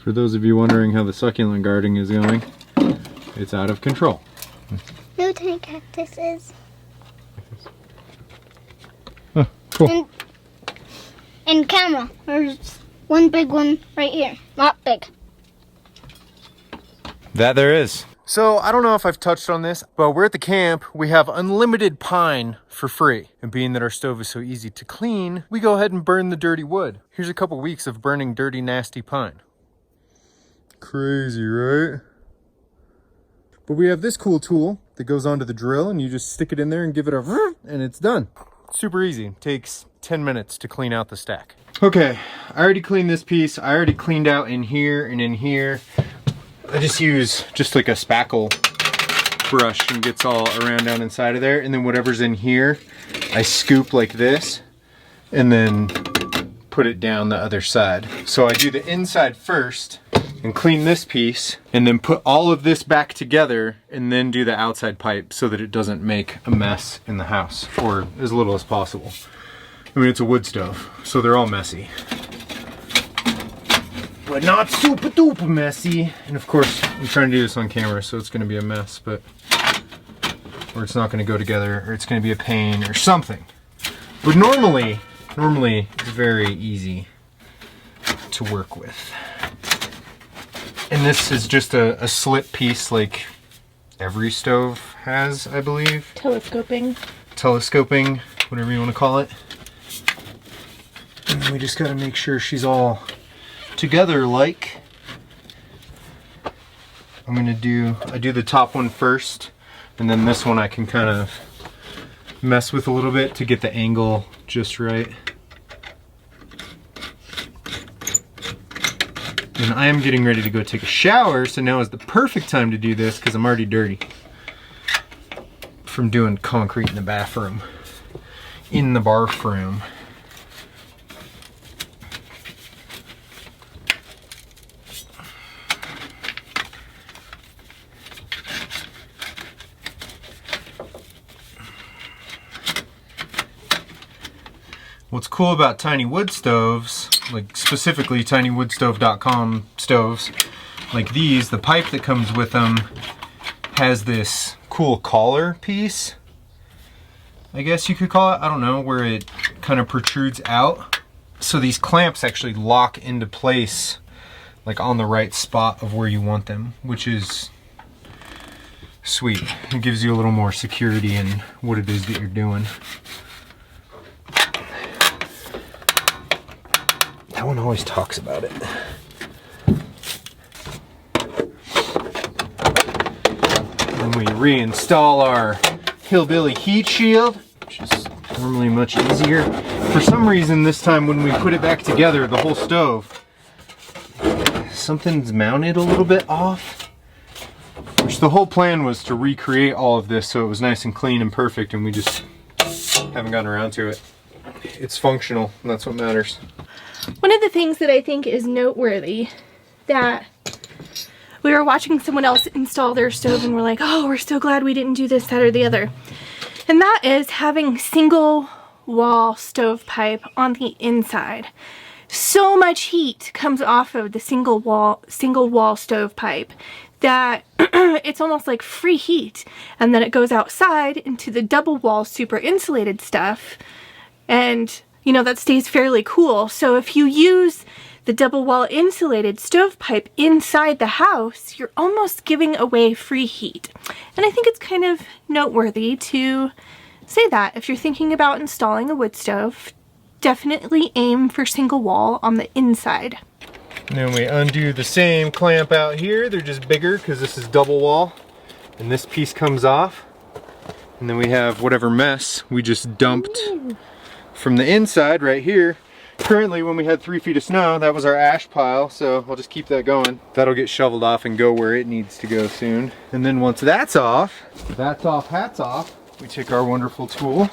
For those of you wondering how the succulent gardening is going, it's out of control. No tiny cactuses. Oh, cool. And camera, there's one big one right here. Not big. That there is. So I don't know if I've touched on this, but we're at the camp. We have unlimited pine for free. And being that our stove is so easy to clean, we go ahead and burn the dirty wood. Here's a couple weeks of burning dirty, nasty pine. Crazy, right? But we have this cool tool that goes onto the drill and you just stick it in there and give it a and it's done. Super easy. Takes 10 minutes to clean out the stack. Okay, I already cleaned this piece. I already cleaned out in here and in here. I just use like a spackle brush and gets all around down inside of there. And then whatever's in here, I scoop like this and then put it down the other side. So I do the inside first and clean this piece and then put all of this back together and then do the outside pipe so that it doesn't make a mess in the house, or as little as possible. I mean, it's a wood stove, so they're all messy. But not super duper messy. And of course, I'm trying to do this on camera, so it's gonna be a mess, but, or it's not gonna go together, or it's gonna be a pain or something. But normally it's very easy to work with. And this is just a slit piece like every stove has, I believe. Telescoping, whatever you want to call it. And we just got to make sure she's all together like. I do the top one first, and then this one I can kind of mess with a little bit to get the angle just right. And I am getting ready to go take a shower, so now is the perfect time to do this because I'm already dirty from doing concrete in the bathroom, in the barf room. What's cool about tiny wood stoves, like specifically tinywoodstove.com stoves, like these, the pipe that comes with them has this cool collar piece, I guess you could call it, I don't know, where it kind of protrudes out. So these clamps actually lock into place like on the right spot of where you want them, which is sweet. It gives you a little more security in what it is that you're doing. That one always talks about it. Then we reinstall our hillbilly heat shield, which is normally much easier. For some reason this time when we put it back together, the whole stove, something's mounted a little bit off. Which the whole plan was to recreate all of this so it was nice and clean and perfect, and we just haven't gotten around to it. It's functional, and that's what matters. One of the things that I think is noteworthy, that we were watching someone else install their stove and we're like, oh, we're so glad we didn't do this, that, or the other. And that is having single wall stovepipe on the inside. So much heat comes off of the single wall stovepipe that it's almost like free heat. And then it goes outside into the double wall super insulated stuff, and you know, that stays fairly cool. So if you use the double wall insulated stovepipe inside the house, you're almost giving away free heat. And I think it's kind of noteworthy to say that if you're thinking about installing a wood stove, definitely aim for single wall on the inside. And then we undo the same clamp out here. They're just bigger because this is double wall. And this piece comes off. And then we have whatever mess we just dumped from the inside right here. Currently, when we had 3 feet of snow, that was our ash pile, so I'll just keep that going. That'll get shoveled off and go where it needs to go soon. And then once that's off, hats off, we take our wonderful tool,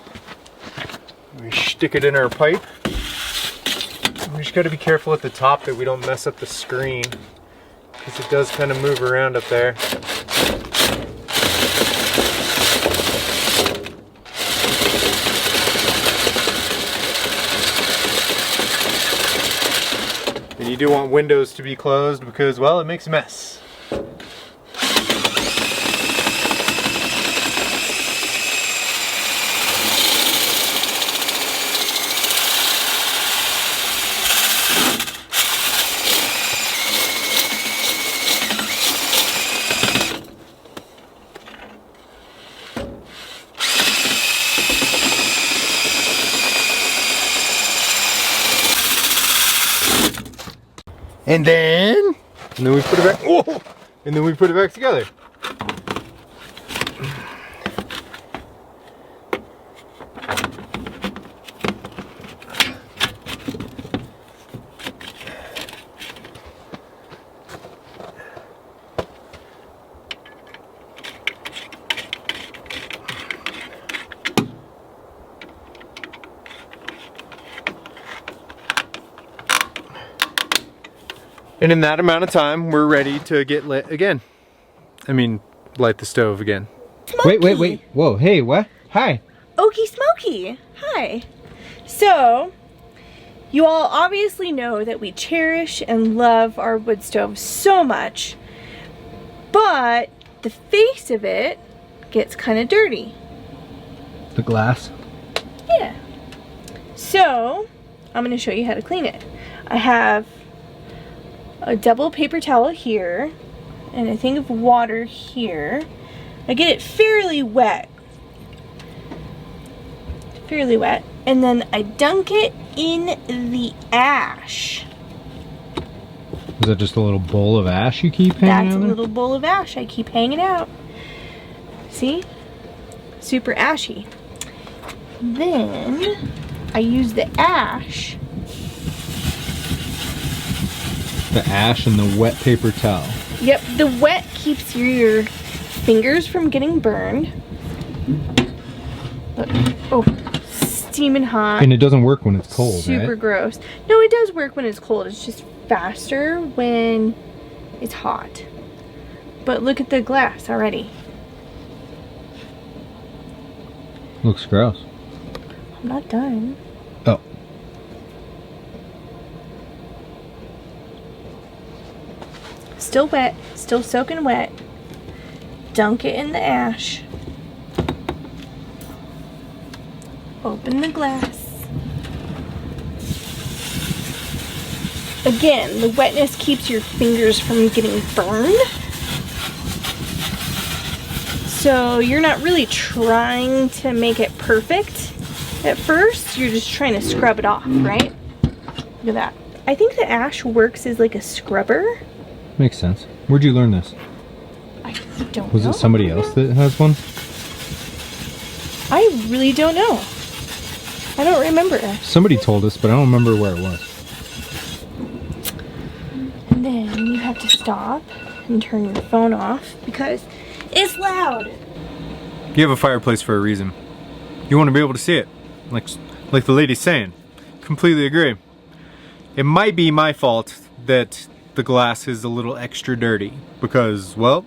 we stick it in our pipe. We just gotta be careful at the top that we don't mess up the screen, because it does kind of move around up there. And you do want windows to be closed because, well, it makes a mess. And then we put it back. Whoa! And then we put it back together. And in that amount of time, we're ready to get lit again. I mean, light the stove again. Smoky. Wait. Whoa, hey, what? Hi. Okie Smoky. Hi. So, you all obviously know that we cherish and love our wood stove so much, but the face of it gets kind of dirty. The glass? Yeah. So, I'm going to show you how to clean it. I have a double paper towel here and a thing of water here. I get it fairly wet, and then I dunk it in the ash. Is that just a little bowl of ash you keep hanging out? That's a little bowl of ash I keep hanging out. See? Super ashy. Then I use the ash. The ash and the wet paper towel. Yep, the wet keeps your fingers from getting burned. Look, oh, steaming hot. And it doesn't work when it's cold, Super right? gross. No, it does work when it's cold. It's just faster when it's hot. But look at the glass already. Looks gross. I'm not done. Oh. Still wet, still soaking wet. Dunk it in the ash. Open the glass. Again, the wetness keeps your fingers from getting burned. So you're not really trying to make it perfect at first. You're just trying to scrub it off, right? Look at that. I think the ash works as like a scrubber. Makes sense. Where'd you learn this? I don't know. Was it somebody else that has one? I really don't know. I don't remember. Somebody told us, but I don't remember where it was. And then you have to stop and turn your phone off because it's loud. You have a fireplace for a reason. You want to be able to see it. Like the lady's saying. Completely agree. It might be my fault that the glass is a little extra dirty because, well,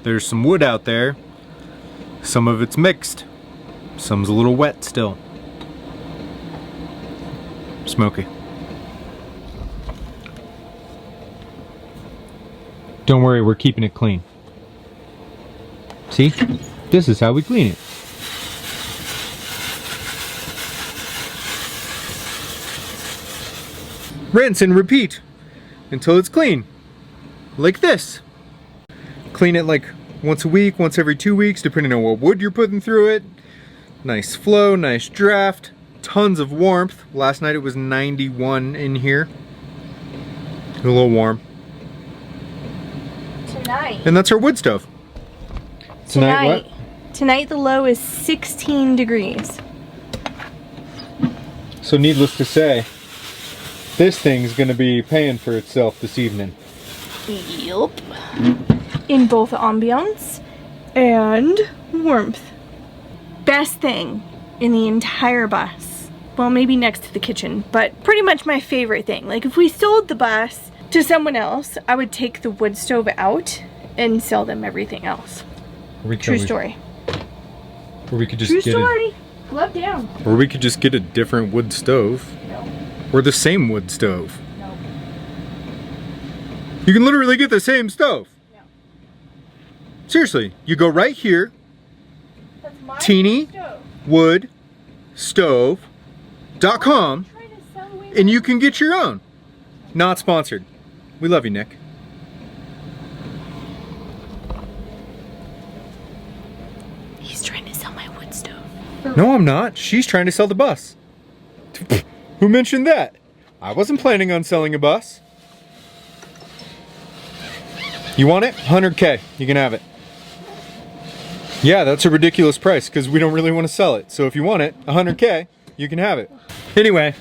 there's some wood out there. Some of it's mixed. Some's a little wet still. Smoky. Don't worry, we're keeping it clean. See? This is how we clean it. Rinse and repeat until it's clean. Like this. Clean it like once a week, once every 2 weeks, depending on what wood you're putting through it. Nice flow, nice draft, tons of warmth. Last night it was 91 in here. A little warm. Tonight. And that's our wood stove. Tonight what? Tonight the low is 16 degrees. So needless to say, this thing's gonna be paying for itself this evening. Yup. In both ambiance and warmth. Best thing in the entire bus. Well, maybe next to the kitchen, but pretty much my favorite thing. Like if we sold the bus to someone else, I would take the wood stove out and sell them everything else. True story. Or we could just True get story. Glove down. Or we could just get a different wood stove. No. Or the same wood stove. No. You can literally get the same stove. Yeah. Seriously, you go right here, That's my Teeny stove. Wood Stove.com, Trying to sell away and you can get your own. Not sponsored. We love you, Nick. He's trying to sell my wood stove. No, I'm not. She's trying to sell the bus. Who mentioned that? I wasn't planning on selling a bus. You want it? 100K. You can have it. Yeah, that's a ridiculous price because we don't really want to sell it. So if you want it, 100K, you can have it. Anyway,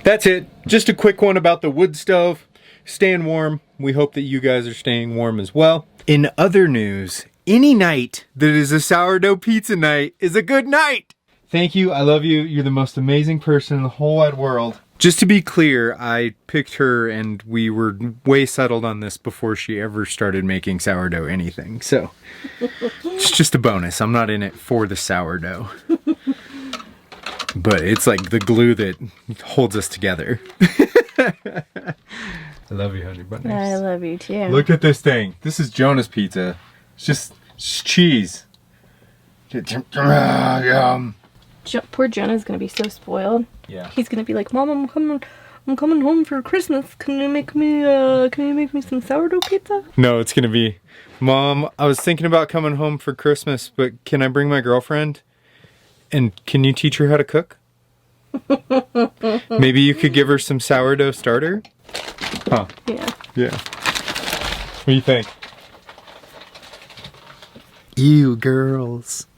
that's it. Just a quick one about the wood stove. Staying warm. We hope that you guys are staying warm as well. In other news, any night that is a sourdough pizza night is a good night. Thank you. I love you. You're the most amazing person in the whole wide world. Just to be clear, I picked her and we were way settled on this before she ever started making sourdough anything. So it's just a bonus. I'm not in it for the sourdough. But it's like the glue that holds us together. I love you, honey butters. I love you too. Look at this thing. This is Jonah's pizza. It's just cheese. Yum. Poor Jonah's gonna be so spoiled. Yeah. He's gonna be like, Mom, I'm coming home for Christmas. Can you make me some sourdough pizza? No, it's gonna be, Mom, I was thinking about coming home for Christmas, but can I bring my girlfriend? And can you teach her how to cook? Maybe you could give her some sourdough starter? Huh. Yeah. Yeah. What do you think? You girls.